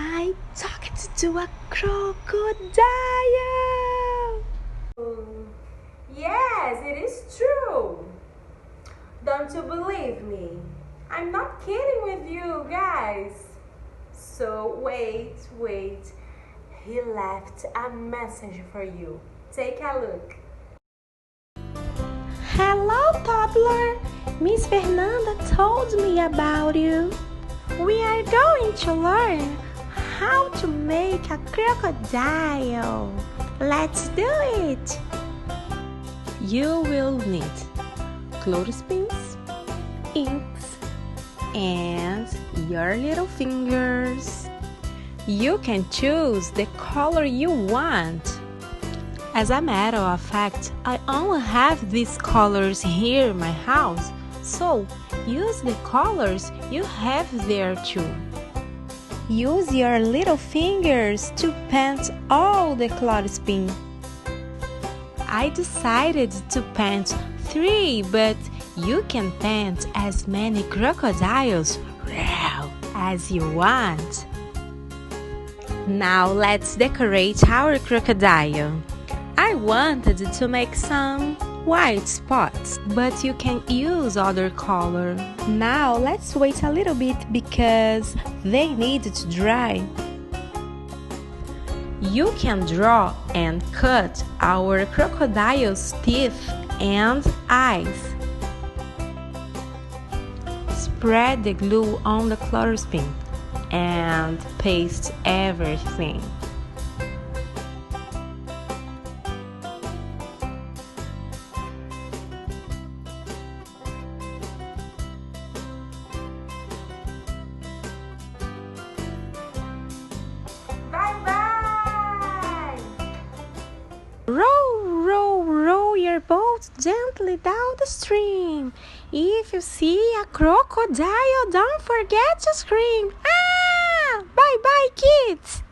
I talked to a crocodile. Yes, it is true. Don't you believe me? I'm not kidding with you guys. So wait. He left a message for you. Take a look. Hello, toddler. Miss Fernanda told me about you. We are going to learn how to make a crocodile. Let's do it. You will need clothespins, inks, and your little fingers. You can choose the color you want. As a matter of fact, I only have these colors here in my house, so use the colors you have there too. Use your little fingers to paint all the clothespins. I decided to paint 3, but you can paint as many crocodiles as you want. Now let's decorate our crocodile. I wanted to make some white spots, but you can use other color. Now let's wait a little bit because they need to dry. You can draw and cut our crocodile's teeth and eyes. Spread the glue on the clothespin and paste everything. Bye-bye! Row your boat gently down the stream. If you see a crocodile, don't forget to scream. Ah! Bye-bye, kids!